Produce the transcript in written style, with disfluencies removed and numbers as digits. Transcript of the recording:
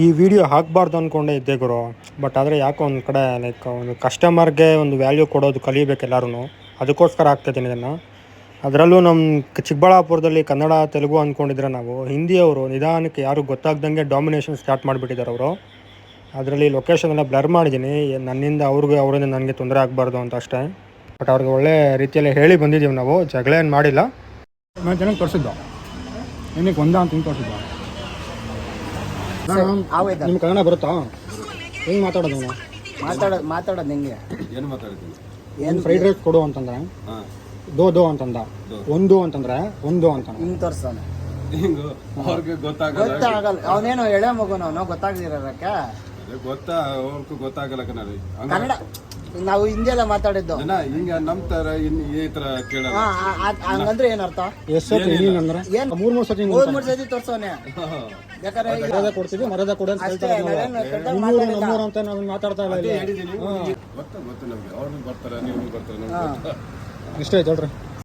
ಈ ವಿಡಿಯೋ ಹಾಕಬಾರ್ದು ಅಂದ್ಕೊಂಡೇ ಇದ್ದೆ ಗುರು. ಬಟ್ ಆದರೆ ಯಾಕೋ ಒಂದು ಕಡೆ ಲೈಕ್ ಒಂದು ಕಸ್ಟಮರ್ಗೆ ಒಂದು ವ್ಯಾಲ್ಯೂ ಕೊಡೋದು ಕಲಿಬೇಕು ಎಲ್ಲರೂ. ಅದಕ್ಕೋಸ್ಕರ ಆಗ್ತಾಯಿದ್ದೀನಿ ಇದನ್ನು. ಅದರಲ್ಲೂ ನಮ್ಮ ಚಿಕ್ಕಬಳ್ಳಾಪುರದಲ್ಲಿ ಕನ್ನಡ ತೆಲುಗು ಅಂದ್ಕೊಂಡಿದ್ರೆ ನಾವು ಹಿಂದಿಯವರು ನಿಧಾನಕ್ಕೆ ಯಾರು ಗೊತ್ತಾಗ್ದಂಗೆ ಡಾಮಿನೇಷನ್ ಸ್ಟಾರ್ಟ್ ಮಾಡಿಬಿಟ್ಟಿದ್ದಾರೆ ಅವರು. ಅದರಲ್ಲಿ ಲೊಕೇಶನ್ ಎಲ್ಲ ಬ್ಲರ್ ಮಾಡಿದ್ದೀನಿ, ನನ್ನಿಂದ ಅವರಿಂದ ನನಗೆ ತೊಂದರೆ ಆಗಬಾರ್ದು ಅಂತ ಅಷ್ಟೇ. ಬಟ್ ಅವ್ರಿಗೆ ಒಳ್ಳೆ ರೀತಿಯಲ್ಲಿ ಹೇಳಿ ಬಂದಿದ್ದೀವಿ ನಾವು, ಜಗಳ ಏನು ಮಾಡಿಲ್ಲ. ನಾನು ಚೆನ್ನಾಗಿ ತೋರಿಸಿದ್ದು ಏನಕ್ಕೆ ಒಂದ ಅಂತ ಹಿಂಗೆ ತೋರಿಸಿದ್ದು. ನಿಮ್ಮ ಕನ್ನಡ ಬರುತ್ತಾ? ಹೆಂಗೆ ಮಾತಾಡೋದು ನಾವು? ಮಾತಾಡೋದು ಹೆಂಗೆ? ಏನು ಮಾತಾಡ್ತೀನಿ? ಏನು ಫ್ರೈಡ್ ರೈಸ್ ಕೊಡು ಅಂತಂದ್ರೆ ದೋ ಅಂತಂದ, ಒಂದು ಅಂತಂದ್ರೆ ಒಂದು ಅಂತ ಹಿಂಗೆ ತೋರಿಸ್ತಾನೆ. ಅವ್ರಿಗೆ ಗೊತ್ತಾಗಲ್ಲ. ಅವನೇನು ಎಳೆ ಮಗುನ ಅವನು ಗೊತ್ತಾಗದಿರೋದಕ್ಕೆ ಗೊತ್ತಾಗಲ್ಲ ಕನ್ನಡ. ನಾವು ಹಿಂದಿಯೆಲ್ಲ ಮಾತಾಡಿದ್ದು ಹಿಂಗ ನಮ್ ತರ ಈ ತರ ಕೇಳಲ್ಲ. ಹಂಗಂದ್ರೆ ಏನರ್ಥ? ಮೂರು ಸತಿ ತೋರ್ಸೋನೆ ಮರ್ಯಾದೆ ಕೊಡ್ತೀವಿ, ಮರ್ಯಾದೆ ಕೊಡ ಅಂತ ನಾವು ಮಾತಾಡ್ತಾ ಇಲ್ಲ. ಗೊತ್ತು ನಮ್ಗೆ, ಅವ್ರು ಬರ್ತಾರೆ, ನೀವು ಬರ್ತಾರೆ. ಇಷ್ಟ ಆಯ್ತು ಹೇಳ್ರಿ.